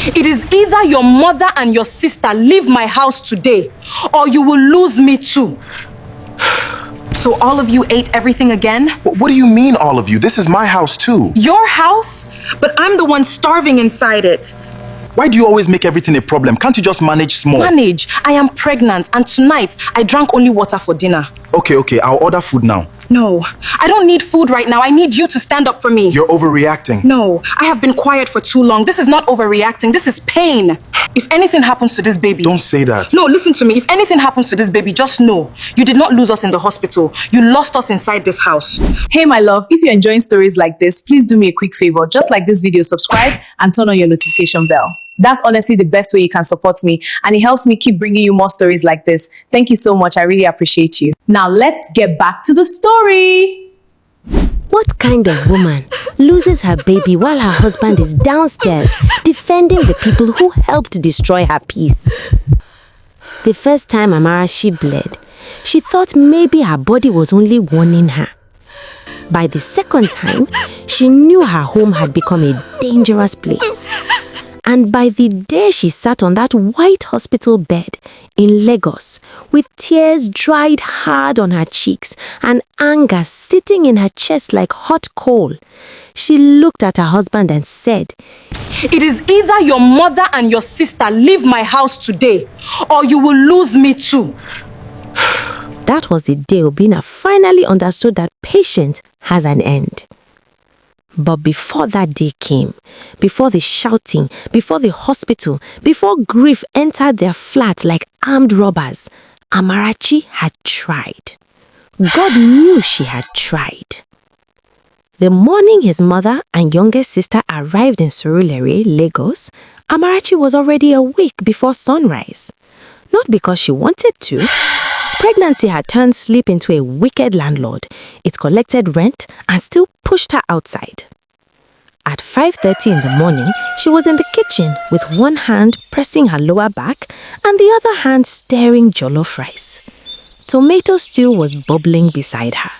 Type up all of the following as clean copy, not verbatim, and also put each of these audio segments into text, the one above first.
It is either your mother and your sister leave my house today, or you will lose me too. So all of you ate everything again? What do you mean, all of you? This is my house too. Your house? But I'm the one starving inside it. Why do you always make everything a problem? Can't you just manage small? Manage? I am pregnant, and tonight I drank only water for dinner. Okay, I'll order food now. No, I don't need food right now. I need you to stand up for me. You're overreacting. No, I have been quiet for too long. This is not overreacting. This is pain. If anything happens to this baby... Don't say that. No, listen to me. If anything happens to this baby, just know you did not lose us in the hospital. You lost us inside this house. Hey, my love, if you're enjoying stories like this, please do me a quick favor. Just like this video, subscribe and turn on your notification bell. That's honestly the best way you can support me, and it helps me keep bringing you more stories like this. Thank you so much. I really appreciate you. Now let's get back to the story. What kind of woman loses her baby while her husband is downstairs defending the people who helped destroy her peace? The first time Amarachi bled, she thought maybe her body was only warning her. By the second time, she knew her home had become a dangerous place. And by the day she sat on that white hospital bed in Lagos, with tears dried hard on her cheeks and anger sitting in her chest like hot coal, she looked at her husband and said, "It is either your mother and your sister leave my house today, or you will lose me too." That was the day Obinna finally understood that patience has an end. But before that day came, before the shouting, before the hospital, before grief entered their flat like armed robbers, Amarachi had tried. God knew she had tried. The morning his mother and youngest sister arrived in Surulere, Lagos, Amarachi was already awake before sunrise. Not because she wanted to. Pregnancy had turned sleep into a wicked landlord. It collected rent and still pushed her outside. At 5:30 in the morning, she was in the kitchen with one hand pressing her lower back and the other hand stirring jollof rice. Tomato stew was bubbling beside her.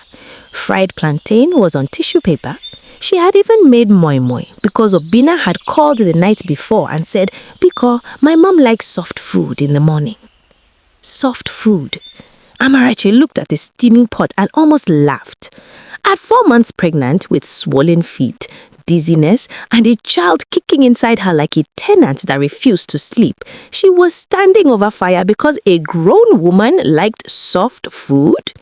Fried plantain was on tissue paper. She had even made moi moi because Obinna had called the night before and said, "Biko, my mom likes soft food in the morning." Soft food. Amarachi looked at the steaming pot and almost laughed. At 4 months pregnant with swollen feet, dizziness, and a child kicking inside her like a tenant that refused to sleep, she was standing over fire because a grown woman liked soft food.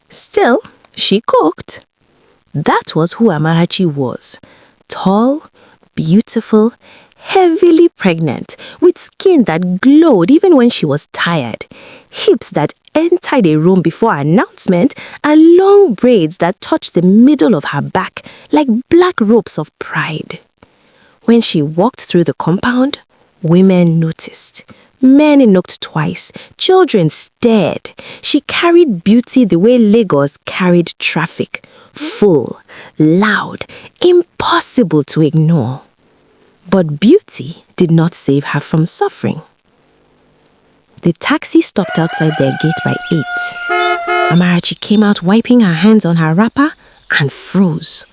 Still, she cooked. That was who Amarachi was. Tall, beautiful, heavily pregnant, with skin that glowed even when she was tired, hips that entered a room before announcement, and long braids that touched the middle of her back like black ropes of pride. When she walked through the compound, women noticed. Men knocked twice. Children stared. She carried beauty the way Lagos carried traffic. Full, loud, impossible to ignore. But beauty did not save her from suffering. The taxi stopped outside their gate by 8. Amarachi came out wiping her hands on her wrapper and froze.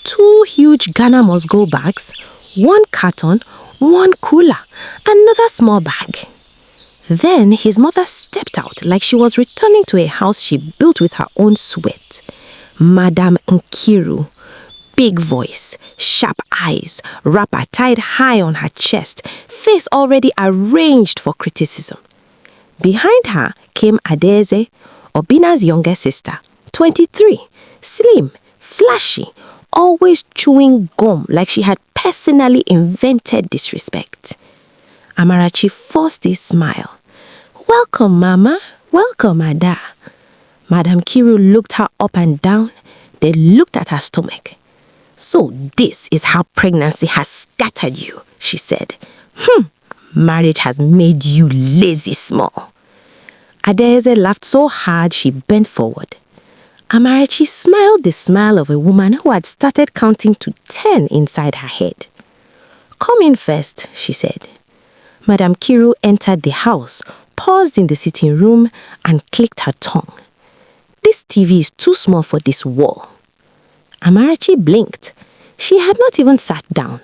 2 huge Ghana must-go bags, 1 carton, 1 cooler, another small bag. Then his mother stepped out like she was returning to a house she built with her own sweat. Madam Nkiru. Big voice, sharp eyes, wrapper tied high on her chest, face already arranged for criticism. Behind her came Adeze, Obinna's younger sister, 23, slim, flashy, always chewing gum like she had personally invented disrespect. Amarachi forced a smile. "Welcome, Mama. Welcome, Ada." Madam Kiru looked her up and down, then looked at her stomach. "So this is how pregnancy has scattered you," she said. Marriage has made you lazy small." Adeze laughed so hard she bent forward. Amarachi smiled the smile of a woman who had started counting to 10 inside her head. "Come in first," she said. Madam Kiru entered the house, paused in the sitting room, and clicked her tongue. "This TV is too small for this wall." Amarachi blinked. She had not even sat down.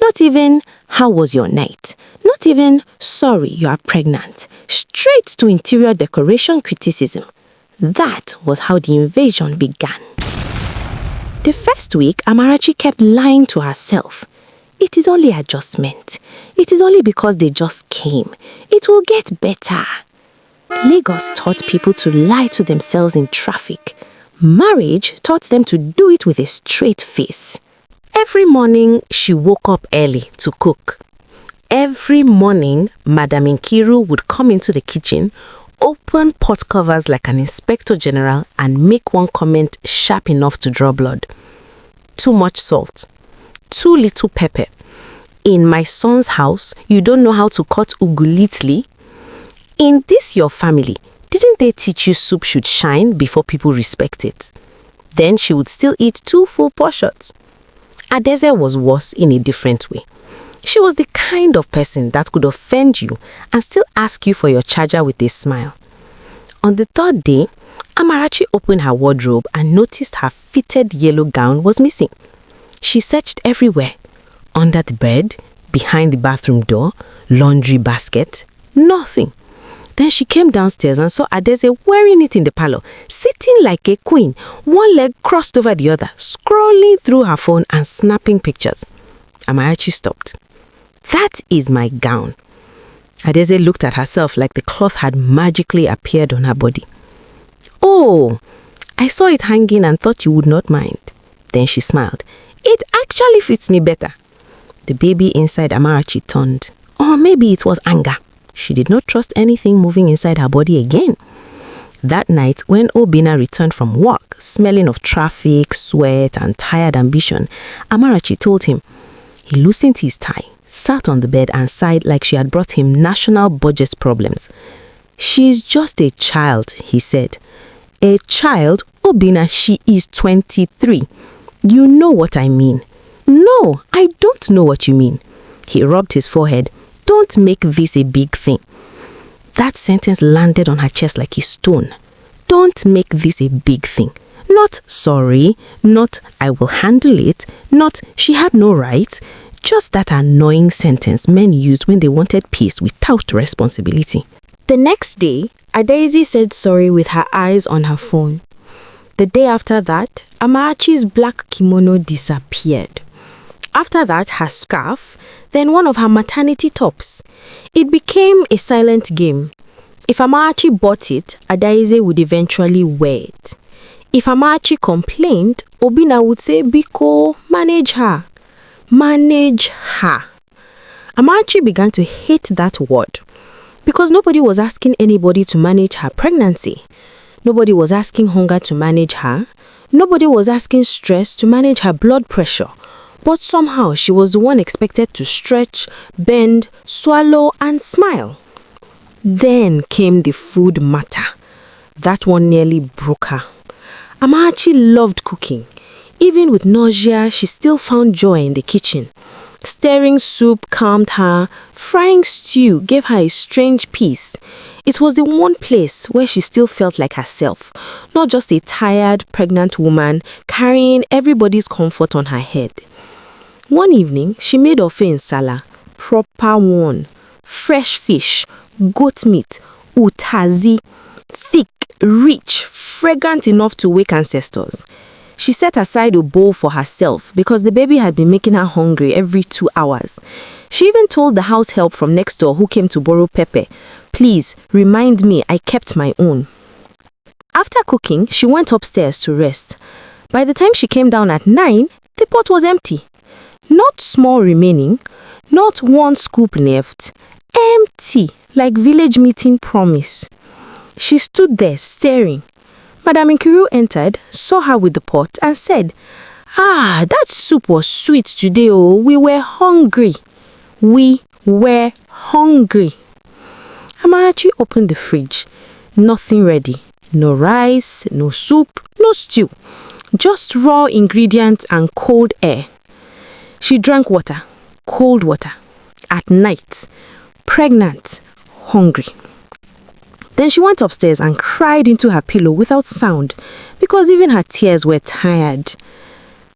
Not even, how was your night? Not even, sorry, you are pregnant. Straight to interior decoration criticism. That was how the invasion began. The first week, Amarachi kept lying to herself. It is only adjustment. It is only because they just came. It will get better. Lagos taught people to lie to themselves in traffic. Marriage taught them to do it with a straight face. Every morning, she woke up early to cook. Every morning, Madam Nkiru would come into the kitchen, open pot covers like an inspector general and make one comment sharp enough to draw blood. Too much salt. Too little pepper. In my son's house, you don't know how to cut ugulitli. In this your family, didn't they teach you soup should shine before people respect it? Then she would still eat 2 full portions. Adeze was worse in a different way. She was the kind of person that could offend you and still ask you for your charger with a smile. On the 3rd day, Amarachi opened her wardrobe and noticed her fitted yellow gown was missing. She searched everywhere. Under the bed, behind the bathroom door, laundry basket, nothing. Then she came downstairs and saw Adeze wearing it in the parlor, sitting like a queen, one leg crossed over the other, scrolling through her phone and snapping pictures. Amarachi stopped. That is my gown. Adeze looked at herself like the cloth had magically appeared on her body. Oh, I saw it hanging and thought you would not mind. Then she smiled. It actually fits me better. The baby inside Amarachi turned. Or maybe it was anger. She did not trust anything moving inside her body again. That night, when Obina returned from work, smelling of traffic, sweat, and tired ambition, Amarachi told him. He loosened his tie, sat on the bed and sighed like she had brought him national budget problems. She's just a child, he said. A child? Obina, she is 23. You know what I mean. No, I don't know what you mean. He rubbed his forehead. Don't make this a big thing. That sentence landed on her chest like a stone. Don't make this a big thing. Not sorry, not I will handle it, not she had no right. Just that annoying sentence men used when they wanted peace without responsibility. The next day, Adaisy said sorry with her eyes on her phone. The day after that, Amarachi's black kimono disappeared. After that, her scarf, then one of her maternity tops. It became a silent game. If Amarachi bought it, Adaise would eventually wear it. If Amarachi complained, Obina would say, Biko, manage her. Manage her. Amarachi began to hate that word because nobody was asking anybody to manage her pregnancy. Nobody was asking hunger to manage her. Nobody was asking stress to manage her blood pressure. But somehow she was the one expected to stretch, bend, swallow, and smile. Then came the food matter. That one nearly broke her. Amarachi loved cooking. Even with nausea, she still found joy in the kitchen. Stirring soup calmed her. Frying stew gave her a strange peace. It was the one place where she still felt like herself, not just a tired, pregnant woman carrying everybody's comfort on her head. One evening, she made ofe nsala, proper one, fresh fish, goat meat, utazi, thick, rich, fragrant enough to wake ancestors. She set aside a bowl for herself because the baby had been making her hungry every 2 hours. She even told the house help from next door who came to borrow pepper, please remind me I kept my own. After cooking, she went upstairs to rest. By the time she came down at 9, the pot was empty. Not small remaining, not one scoop left. Empty, like village meeting promise. She stood there staring. Madam Nkiru entered, saw her with the pot and said, that soup was sweet today, oh, we were hungry. We were hungry. Amarachi opened the fridge. Nothing ready. No rice, no soup, no stew. Just raw ingredients and cold air. She drank water, cold water, at night, pregnant, hungry. Then she went upstairs and cried into her pillow without sound because even her tears were tired.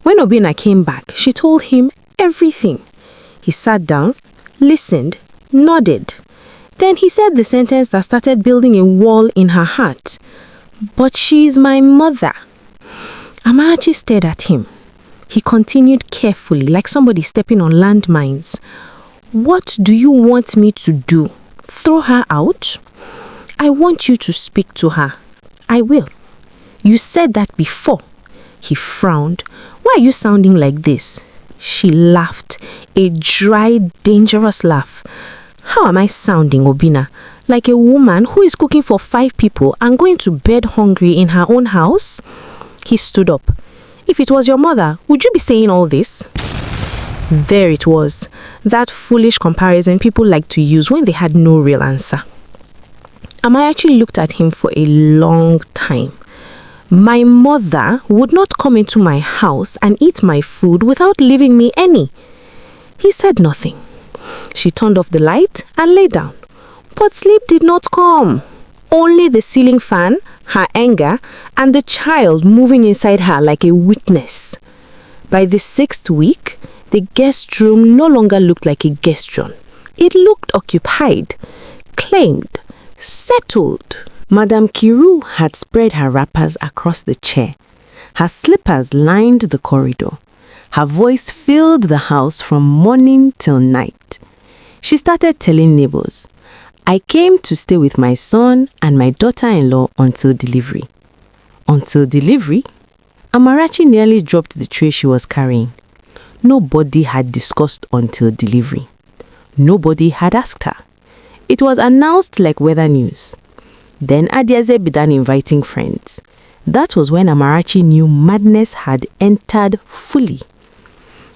When Obina came back, she told him everything. He sat down, listened, nodded. Then he said the sentence that started building a wall in her heart. But she is my mother. Amarachi stared at him. He continued carefully, like somebody stepping on landmines. What do you want me to do? Throw her out? I want you to speak to her. I will. You said that before. He frowned. Why are you sounding like this? She laughed, a dry, dangerous laugh. How am I sounding, Obina? Like a woman who is cooking for 5 people and going to bed hungry in her own house? He stood up. If it was your mother, would you be saying all this? There it was, that foolish comparison people like to use when they had no real answer. Amarachi looked at him for a long time. My mother would not come into my house and eat my food without leaving me any. He said nothing. She turned off the light and lay down. But sleep did not come. Only the ceiling fan, her anger, and the child moving inside her like a witness. By the 6th week, the guest room no longer looked like a guest room. It looked occupied, claimed, settled. Madame Kiru had spread her wrappers across the chair. Her slippers lined the corridor. Her voice filled the house from morning till night. She started telling neighbors, I came to stay with my son and my daughter-in-law until delivery. Until delivery? Amarachi nearly dropped the tray she was carrying. Nobody had discussed until delivery. Nobody had asked her. It was announced like weather news. Then Adiaze began inviting friends. That was when Amarachi knew madness had entered fully.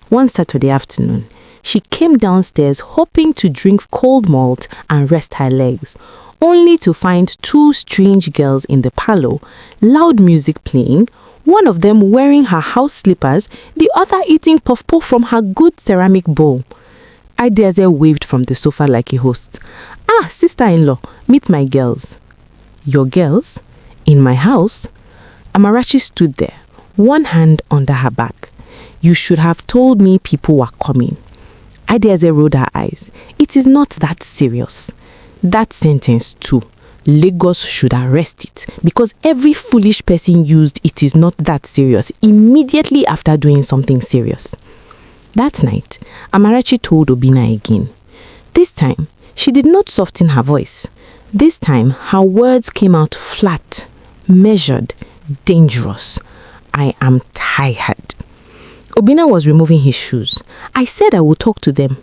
One Saturday afternoon, she came downstairs hoping to drink cold malt and rest her legs, only to find 2 strange girls in the parlor, loud music playing, one of them wearing her house slippers, the other eating puff-puff from her good ceramic bowl. Adiaze waved from the sofa like a host. Ah, sister-in-law, meet my girls. Your girls? In my house? Amarachi stood there, one hand under her back. You should have told me people were coming. Adiaze rolled her eyes. It is not that serious. That sentence too. Lagos should arrest it because every foolish person used it is not that serious immediately after doing something serious. That night, Amarachi told Obina again. This time, she did not soften her voice. This time, her words came out flat, measured, dangerous. I am tired. Obina was removing his shoes. I said I would talk to them.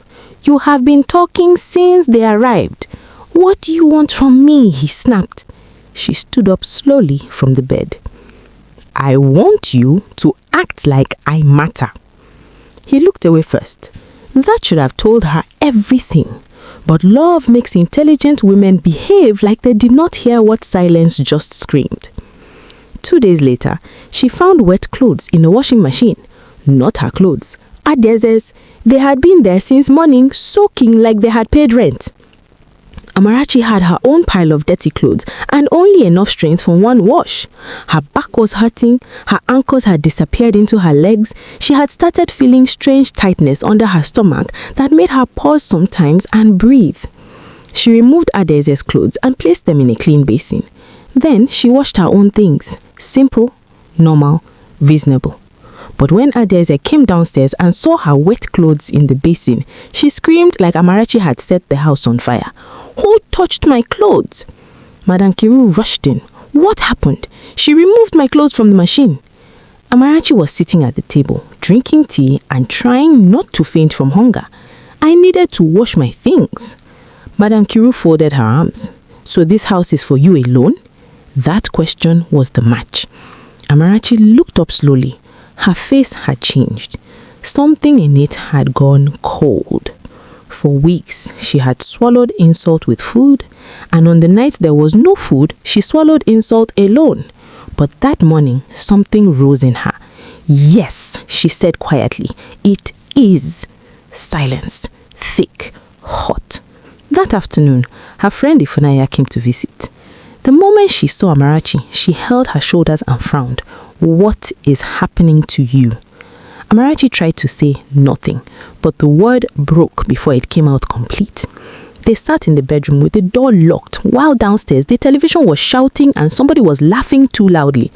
You have been talking since they arrived. What do you want from me? He snapped. She stood up slowly from the bed. I want you to act like I matter. He looked away first. That should have told her everything. But love makes intelligent women behave like they did not hear what silence just screamed. 2 days later, she found wet clothes in a washing machine. Not her clothes. Adiaze's. They had been there since morning, soaking like they had paid rent. Amarachi had her own pile of dirty clothes and only enough strength for one wash. Her back was hurting, her ankles had disappeared into her legs, she had started feeling strange tightness under her stomach that made her pause sometimes and breathe. She removed Adeze's clothes and placed them in a clean basin. Then she washed her own things. Simple, normal, reasonable. But when Adeze came downstairs and saw her wet clothes in the basin, she screamed like Amarachi had set the house on fire. Who touched my clothes? Madame Kiru rushed in. What happened? She removed my clothes from the machine. Amarachi was sitting at the table, drinking tea and trying not to faint from hunger. I needed to wash my things. Madame Kiru folded her arms. So this house is for you alone? That question was the match. Amarachi looked up slowly. Her face had changed. Something in it had gone cold. For weeks, she had swallowed insult with food, and on the night there was no food, she swallowed insult alone. But that morning, something rose in her. Yes, she said quietly, it is. Silence, thick, hot. That afternoon, her friend Ifunanya came to visit. The moment she saw Amarachi, she held her shoulders and frowned. What is happening to you? Amarachi tried to say nothing, but the word broke before it came out complete. They sat in the bedroom with the door locked, while downstairs the television was shouting and somebody was laughing too loudly.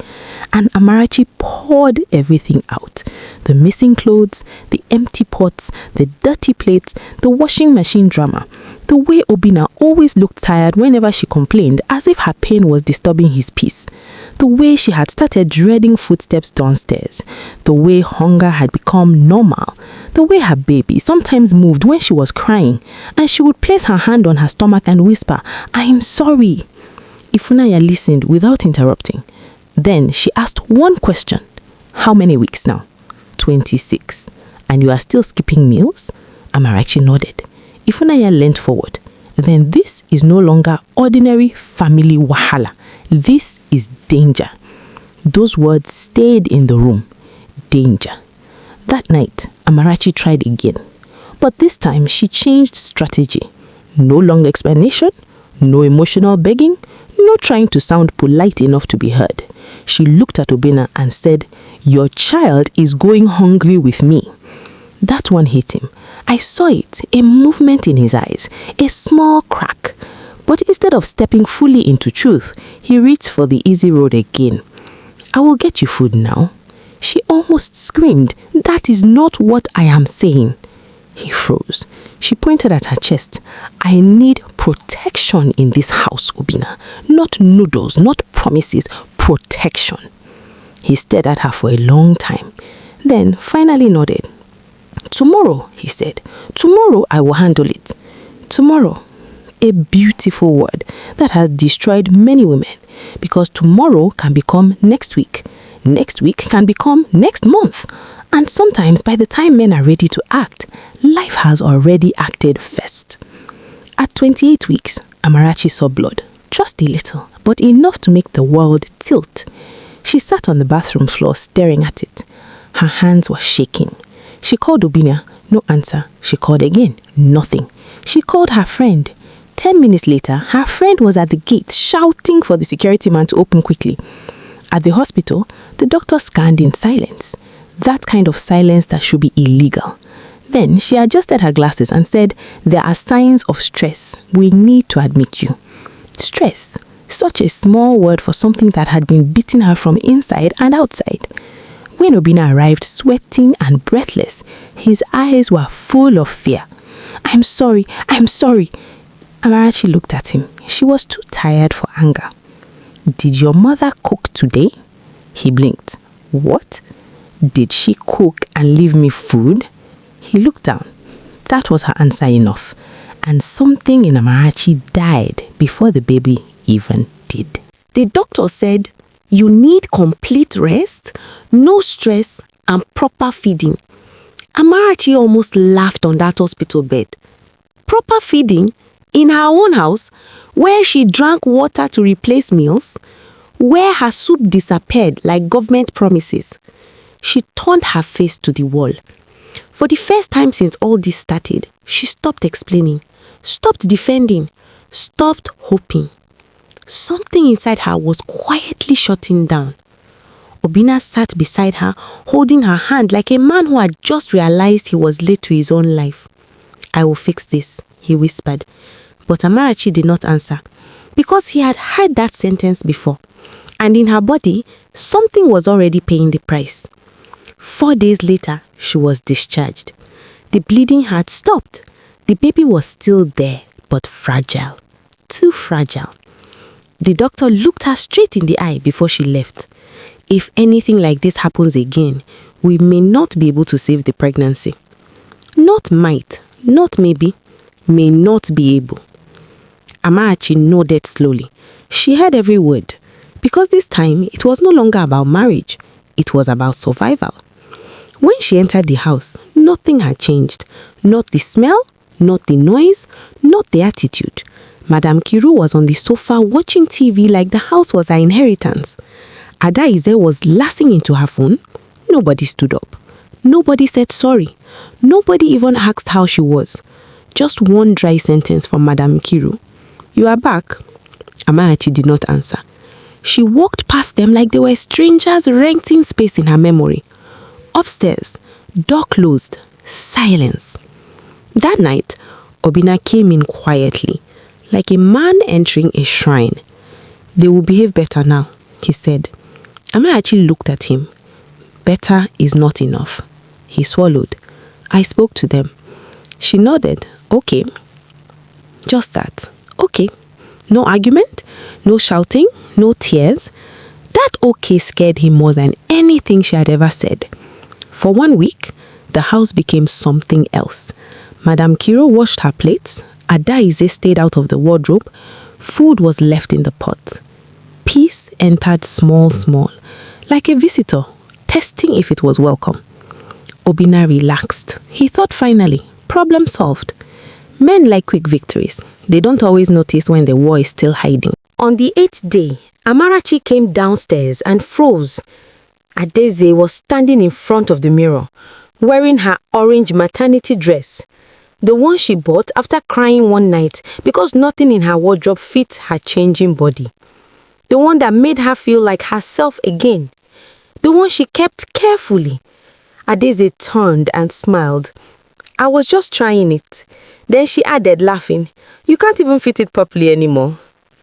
And Amarachi poured everything out. The missing clothes, the empty pots, the dirty plates, the washing machine drama. The way Obinna always looked tired whenever she complained, as if her pain was disturbing his peace. The way she had started dreading footsteps downstairs. The way hunger had become normal. The way her baby sometimes moved when she was crying, and she would place her hand on her stomach and whisper, "I am sorry." Ifunanya listened without interrupting. Then she asked one question. "How many weeks now?" 26. "And you are still skipping meals?" Amarachi nodded. Ifunanya leant forward. "Then this is no longer ordinary family wahala. This is danger." Those words stayed in the room. Danger. That night, Amarachi tried again. But this time, she changed strategy. No long explanation, no emotional begging, no trying to sound polite enough to be heard. She looked at Obinna and said, "Your child is going hungry with me." That one hit him. I saw it, a movement in his eyes, a small crack. But instead of stepping fully into truth, he reached for the easy road again. "I will get you food now." She almost screamed, "That is not what I am saying." He froze. She pointed at her chest. "I need protection in this house, Obinna. Not noodles, not promises, protection." He stared at her for a long time, then finally nodded. "Tomorrow," he said. "Tomorrow I will handle it." Tomorrow. A beautiful word that has destroyed many women, because tomorrow can become next week. Next week can become next month. And sometimes by the time men are ready to act, life has already acted first. At 28 weeks, Amarachi saw blood. Just a little, but enough to make the world tilt. She sat on the bathroom floor staring at it. Her hands were shaking. She called Obinna, no answer. She called again, nothing. She called her friend. 10 minutes later, her friend was at the gate shouting for the security man to open quickly. At the hospital, the doctor scanned in silence. That kind of silence that should be illegal. Then she adjusted her glasses and said, "There are signs of stress. We need to admit you." Stress. Such a small word for something that had been beating her from inside and outside. When Obinna arrived sweating and breathless, his eyes were full of fear. I'm sorry. Amarachi looked at him. She was too tired for anger. "Did your mother cook today?" He blinked. "What? Did she cook and leave me food?" He looked down. That was her answer enough. And something in Amarachi died before the baby even did. The doctor said, "You need complete rest, no stress, and proper feeding." Amarachi almost laughed on that hospital bed. Proper feeding? In her own house, where she drank water to replace meals? Where her soup disappeared like government promises? She turned her face to the wall. For the first time since all this started, she stopped explaining, stopped defending, stopped hoping. Something inside her was quietly shutting down. Obinna sat beside her, holding her hand like a man who had just realized he was late to his own life. "I will fix this," he whispered. But Amarachi did not answer, because he had heard that sentence before. And in her body, something was already paying the price. 4 days later, she was discharged. The bleeding had stopped. The baby was still there, but fragile. Too fragile. The doctor looked her straight in the eye before she left. If anything like this happens again, we may not be able to save the pregnancy. Not might, not maybe, may not be able. Amarachi nodded slowly. She heard every word, because this time it was no longer about marriage. It was about survival. When she entered the house, nothing had changed. Not the smell, not the noise, not the attitude. Madame Kiru was on the sofa watching TV like the house was her inheritance. Adaize was laughing into her phone. Nobody stood up. Nobody said sorry. Nobody even asked how she was. Just one dry sentence from Madame Kiru. "You are back?" Amarachi did not answer. She walked past them like they were strangers renting space in her memory. Upstairs, Door closed. Silence. That night, Obina came in quietly, like a man entering a shrine. They will behave better now, he said. Amarachi looked at him. Better is not enough. He swallowed. I spoke to them. She nodded. Okay. Just that. Okay. No argument, no shouting, no tears. That okay scared him more than anything she had ever said. For 1 week, the house became something else. Madame Kiro washed her plates. Adaize stayed out of the wardrobe. Food was left in the pot. Peace entered small, like a visitor, testing if it was welcome. Obina relaxed. He thought finally, problem solved. Men like quick victories. They don't always notice when the war is still hiding. On the 8th day, Amarachi came downstairs and froze. Adaize was standing in front of the mirror, wearing her orange maternity dress. The one she bought after crying one night because nothing in her wardrobe fit her changing body. The one that made her feel like herself again. The one she kept carefully. Adaize turned and smiled. I was just trying it. Then she added, laughing, you can't even fit it properly anymore.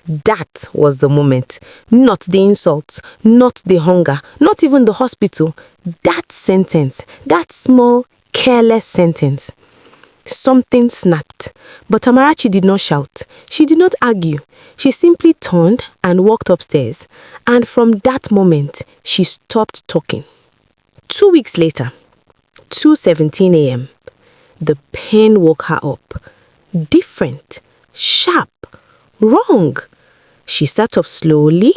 That was the moment. Not the insults, not the hunger, not even the hospital. That sentence, that small, careless sentence. Something snapped, but Amarachi did not shout. She did not argue. She simply turned and walked upstairs. And from that moment, she stopped talking. 2 weeks later, 2:17 a.m., the pain woke her up. Different, sharp, wrong. She sat up slowly,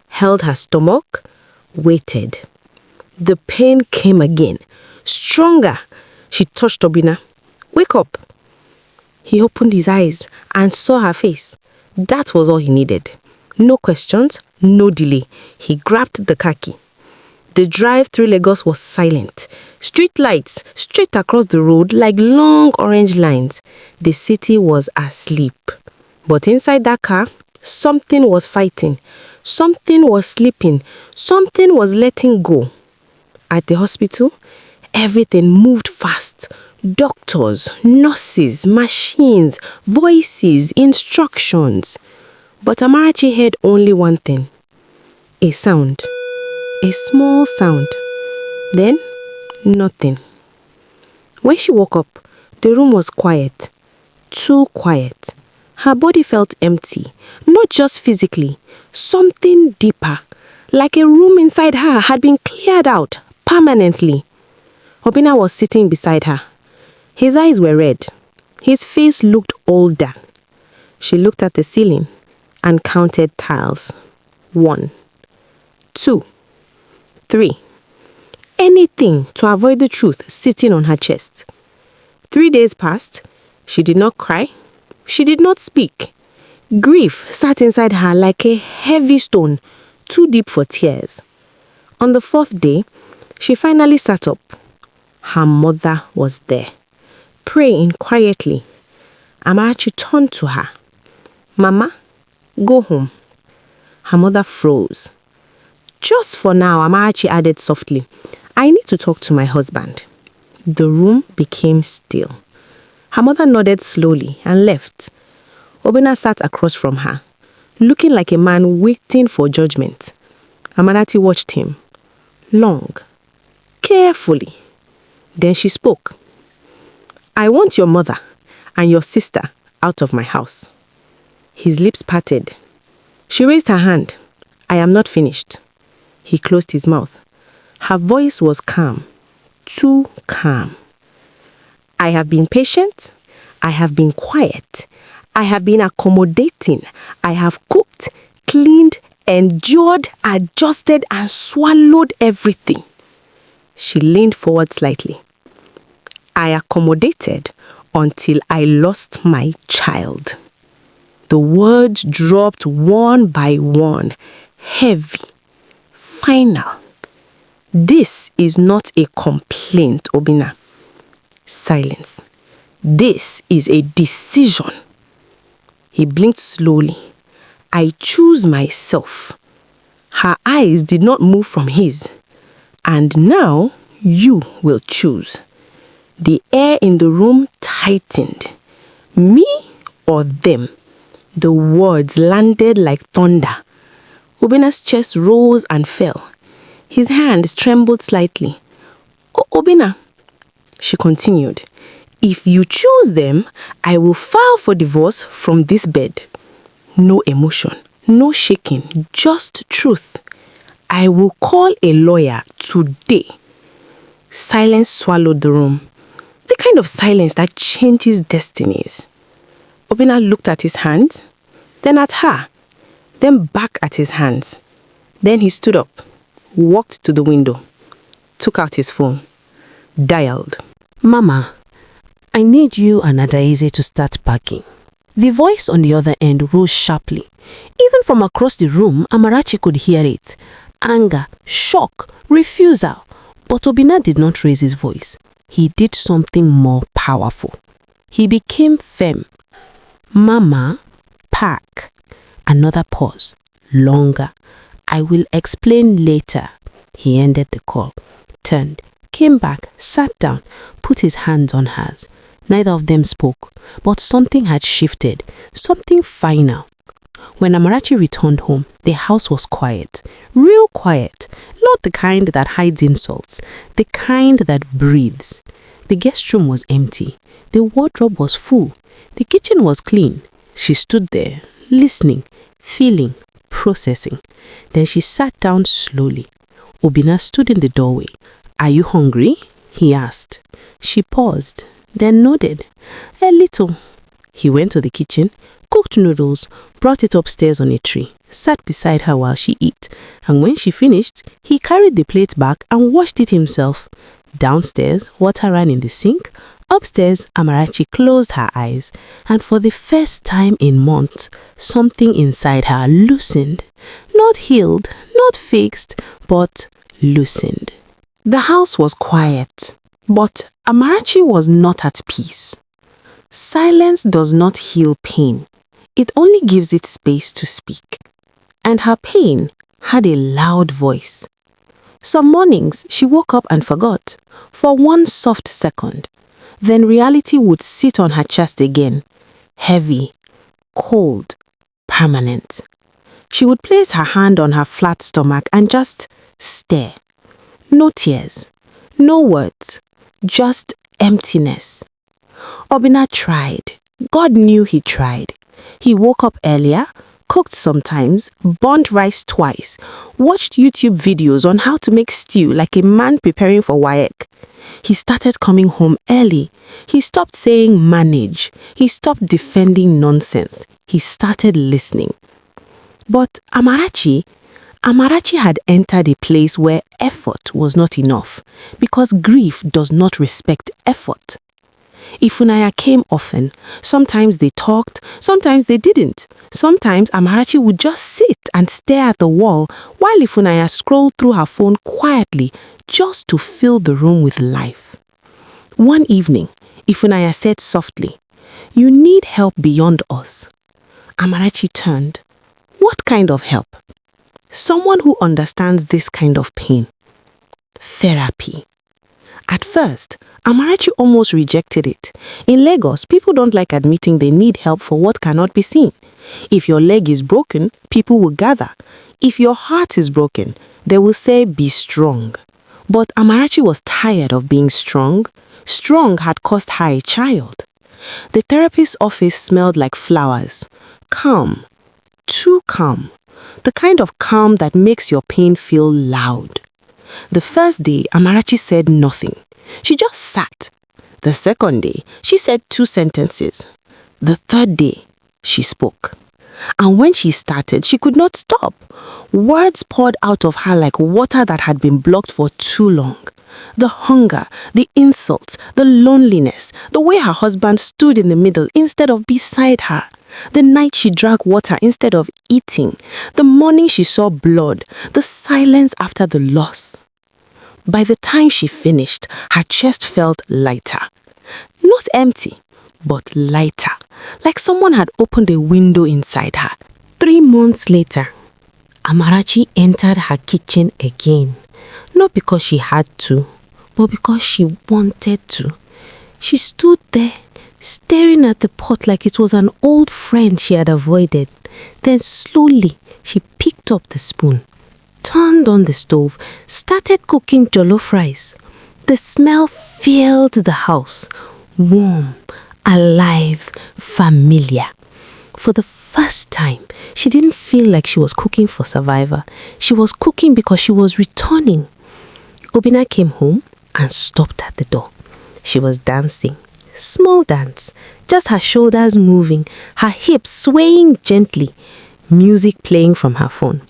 held her stomach, waited. The pain came again, stronger. She touched Obina. Wake up. He opened his eyes and saw her face. That was all he needed. No questions, no delay. He grabbed the car key. The drive through Lagos was silent. Street lights straight across the road like long orange lines. The city was asleep. But inside that car, something was fighting. Something was sleeping. Something was letting go. At the hospital, everything moved fast. Doctors, nurses, machines, voices, instructions. But Amarachi heard only one thing. A sound. A small sound. Then, nothing. When she woke up, the room was quiet. Too quiet. Her body felt empty. Not just physically. Something deeper. Like a room inside her had been cleared out permanently. Obina was sitting beside her. His eyes were red. His face looked older. She looked at the ceiling and counted tiles. 1, 2, 3. Anything to avoid the truth sitting on her chest. 3 days passed. She did not cry. She did not speak. Grief sat inside her like a heavy stone, too deep for tears. On the 4th day, she finally sat up. Her mother was there, praying quietly. Amarachi turned to her. Mama, go home. Her mother froze. Just for now, Amarachi added softly, I need to talk to my husband. The room became still. Her mother nodded slowly and left. Obina sat across from her, looking like a man waiting for judgment. Amarachi watched him, long, carefully. Then she spoke. I want your mother and your sister out of my house. His lips parted. She raised her hand. I am not finished. He closed his mouth. Her voice was calm, too calm. I have been patient. I have been quiet. I have been accommodating. I have cooked, cleaned, endured, adjusted, and swallowed everything. She leaned forward slightly. I accommodated until I lost my child. The words dropped one by one, heavy, final. This is not a complaint, Obina. Silence. This is a decision. He blinked slowly. I choose myself. Her eyes did not move from his. And now You will choose. The air in the room tightened. Me or them? The words landed like thunder. Obina's chest rose and fell. His hand trembled slightly. Obina, she continued, if you choose them, I will file for divorce from this bed. No emotion, no shaking, just truth. I will call a lawyer today. Silence swallowed the room. The kind of silence that changes destinies. Obina looked at his hands, then at her, then back at his hands. Then he stood up, walked to the window, took out his phone, dialed. Mama, I need you and Adaize to start packing. The voice on the other end rose sharply. Even from across the room, Amarachi could hear it. Anger, shock, refusal. But Obina did not raise his voice. He did something more powerful. He became firm. Mama, pack. Another pause. Longer. I will explain later. He ended the call, turned, came back, sat down, put his hands on hers. Neither of them spoke, but something had shifted, something final. When Amarachi returned home, the house was quiet, real quiet, not the kind that hides insults, the kind that breathes. The guest room was empty, the wardrobe was full, the kitchen was clean. She stood there, listening, feeling, processing. Then she sat down slowly. Obina stood in the doorway. Are you hungry? He asked. She paused, then nodded. A little. He went to the kitchen, cooked noodles, brought it upstairs on a tray, sat beside her while she ate, and when she finished, he carried the plate back and washed it himself. Downstairs, water ran in the sink. Upstairs, Amarachi closed her eyes, and for the first time in months, something inside her loosened. Not healed, not fixed, but loosened. The house was quiet, but Amarachi was not at peace. Silence does not heal pain. It only gives it space to speak. And her pain had a loud voice. Some mornings, she woke up and forgot, for one soft second. Then reality would sit on her chest again, heavy, cold, permanent. She would place her hand on her flat stomach and just stare. No tears, no words, just emptiness. Obina tried. God knew he tried. He woke up earlier, cooked sometimes, burnt rice twice, watched YouTube videos on how to make stew like a man preparing for WAEC. He started coming home early. He stopped saying manage. He stopped defending nonsense. He started listening. But Amarachi had entered a place where effort was not enough, because grief does not respect effort. Ifunaya came often. Sometimes they talked, sometimes they didn't. Sometimes Amarachi would just sit and stare at the wall while Ifunaya scrolled through her phone quietly just to fill the room with life. One evening, Ifunaya said softly, "You need help beyond us." Amarachi turned. What kind of help? Someone who understands this kind of pain. Therapy. At first, Amarachi almost rejected it. In Lagos, people don't like admitting they need help for what cannot be seen. If your leg is broken, people will gather. If your heart is broken, they will say, be strong. But Amarachi was tired of being strong. Strong had cost her a child. The therapist's office smelled like flowers. Calm. Too calm. The kind of calm that makes your pain feel loud. The first day, Amarachi said nothing. She just sat. The second day, she said 2 sentences. The third day, she spoke. And when she started, she could not stop. Words poured out of her like water that had been blocked for too long. The hunger, the insults, the loneliness, the way her husband stood in the middle instead of beside her. The night she drank water instead of eating. The morning she saw blood. The silence after the loss. By the time she finished, her chest felt lighter. Not empty, but lighter. Like someone had opened a window inside her. 3 months later, Amarachi entered her kitchen again. Not because she had to, but because she wanted to. She stood there, staring at the pot like it was an old friend she had avoided. Then slowly, she picked up the spoon, turned on the stove, started cooking jollof rice. The smell filled the house, warm, alive, familiar. For the first time, she didn't feel like she was cooking for survivor. She was cooking because she was returning. Obinna came home and stopped at the door. She was dancing, small dance, just her shoulders moving, her hips swaying gently, music playing from her phone.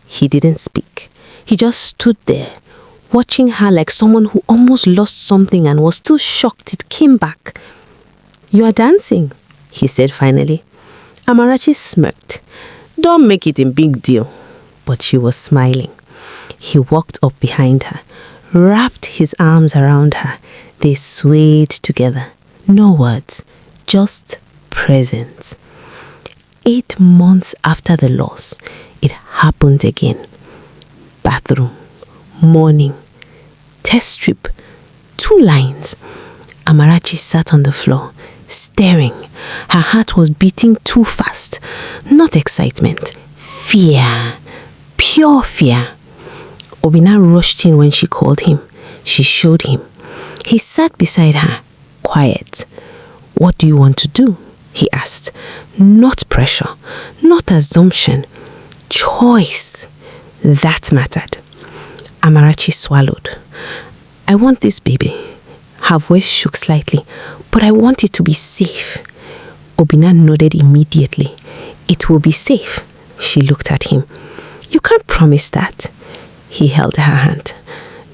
He didn't speak. He just stood there, watching her like someone who almost lost something and was still shocked it came back. "You are dancing," he said finally. Amarachi smirked. "Don't make it a big deal." But she was smiling. He walked up behind her, wrapped his arms around her. They swayed together. No words, just presence. 8 months after the loss, it happened again. Bathroom, morning, test strip, 2 lines. Amarachi sat on the floor, staring. Her heart was beating too fast. Not excitement, fear, pure fear. Obinna rushed in when she called him. She showed him. He sat beside her, quiet. "What do you want to do?" he asked. Not pressure, not assumption, choice. That mattered. Amarachi swallowed. "I want this baby." Her voice shook slightly. "But I want it to be safe." Obinna nodded immediately. "It will be safe." She looked at him. "You can't promise that." He held her hand.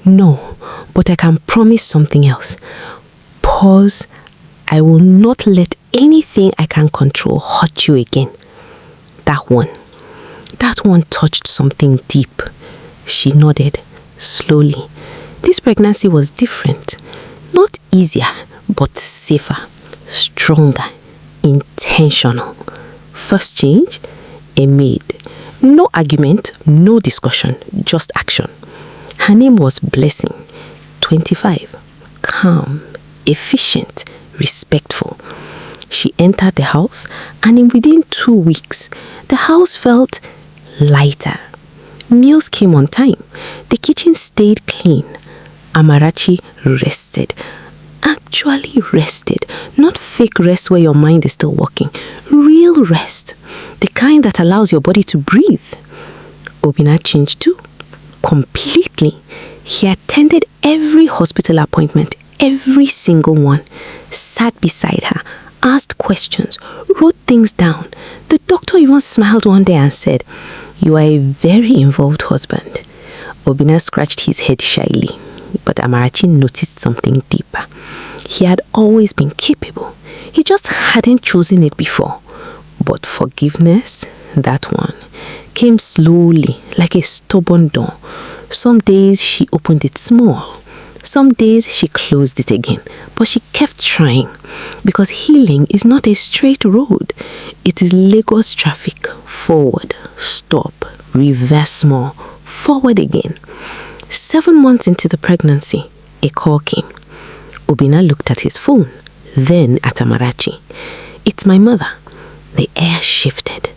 "No, but I can promise something else." Pause. "I will not let anything I can control hurt you again." That one touched something deep. She nodded, slowly. This pregnancy was different. Not easier, but safer, stronger, intentional. First change, a maid. No argument, no discussion, just action. Her name was Blessing, 25, calm, efficient, respectful. She entered the house, and within 2 weeks, the house felt lighter. Meals came on time. The kitchen stayed clean. Amarachi rested. Actually rested. Not fake rest where your mind is still working. Real rest. The kind that allows your body to breathe. Obinna changed too. Completely. He attended every hospital appointment, every single one. Sat beside her, asked questions, wrote things down. The doctor even smiled one day and said, "You are a very involved husband." Obinna scratched his head shyly, but Amarachi noticed something deeper. He had always been capable. He just hadn't chosen it before. But forgiveness, that one, came slowly, like a stubborn door. Some days she opened it small. Some days she closed it again. But she kept trying. Because healing is not a straight road. It is Lagos traffic. Forward, stop, reverse more, forward again. 7 months into the pregnancy, a call came. Obinna looked at his phone, then at Amarachi. "It's my mother." The air shifted.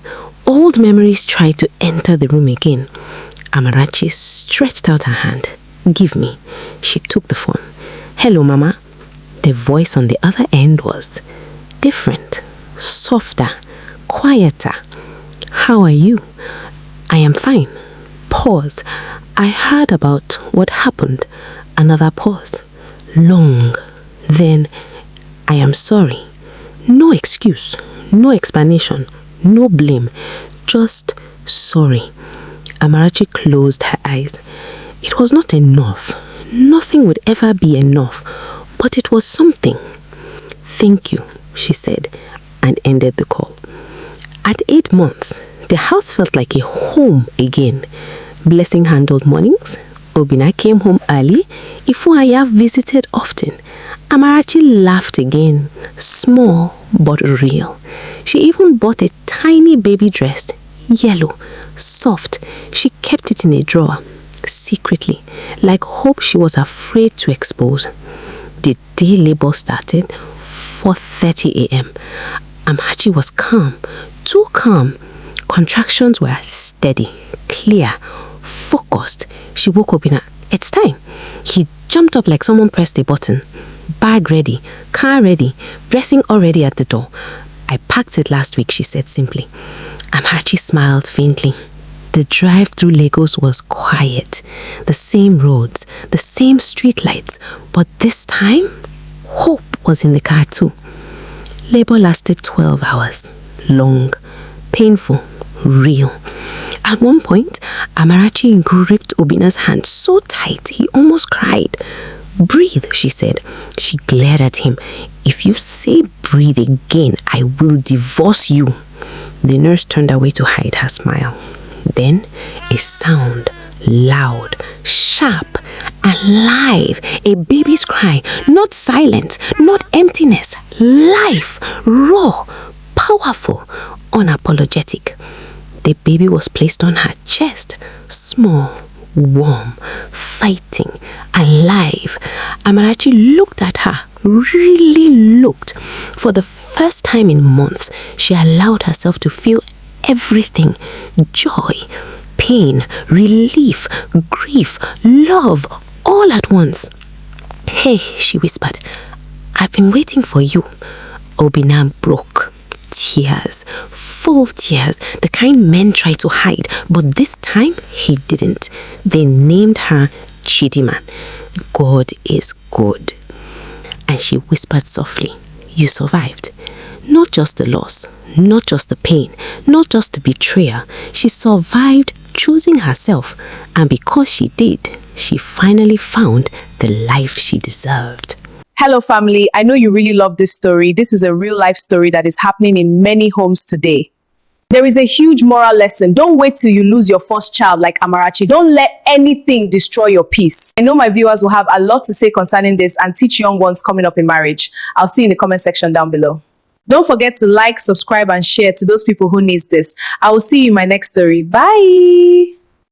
Old memories tried to enter the room again. Amarachi stretched out her hand. "Give me." She took the phone. "Hello, Mama." The voice on the other end was different, softer, quieter. "How are you?" "I am fine." Pause. "I heard about what happened." Another pause. Long. Then, "I am sorry." No excuse, no explanation, no blame. Just sorry. Amarachi closed her eyes. It was not enough. Nothing would ever be enough. But it was something. "Thank you," she said, and ended the call. At 8 months, the house felt like a home again. Blessing handled mornings. Obinna came home early. Ifuaya visited often. Amarachi laughed again. Small but real. She even bought a tiny baby dress. Yellow. Soft. She kept it in a drawer. secretly, like hope she was afraid to expose. The day labor started, 4:30 a.m. Amarachi was calm, too calm. Contractions were steady, clear, focused. She woke up it's time. He jumped up like someone pressed a button. Bag ready, car ready, dressing already at the door. I packed it last week, she said simply. Amarachi smiled faintly. The drive through Lagos was quiet. The same roads, the same street lights, but this time, hope was in the car too. Labor lasted 12 hours. Long, painful, real. At one point, Amarachi gripped Obina's hand so tight he almost cried. "Breathe," she said. She glared at him. "If you say breathe again, I will divorce you." The nurse turned away to hide her smile. Then a sound, loud, sharp, alive, a baby's cry, not silence, not emptiness, life, raw, powerful, unapologetic. The baby was placed on her chest, small, warm, fighting, alive. Amarachi looked at her, really looked. For the first time in months, she allowed herself to feel everything: joy, pain, relief, grief, love, all at once. "Hey," she whispered, "I've been waiting for you." Obina broke. Tears, full tears, the kind men try to hide, but this time he didn't. They named her Chidiman. God is good. And she whispered softly, "You survived. Not just the loss, not just the pain, not just the betrayal. She survived choosing herself, and because she did, she finally found the life she deserved." Hello family, I know you really love this story. This is a real life story that is happening in many homes today. There is a huge moral lesson. Don't wait till you lose your first child like Amarachi. Don't let anything destroy your peace. I know my viewers will have a lot to say concerning this and teach young ones coming up in marriage. I'll see you in the comment section down below. Don't forget to like, subscribe and share to those people who needs this. I will see you in my next story. Bye!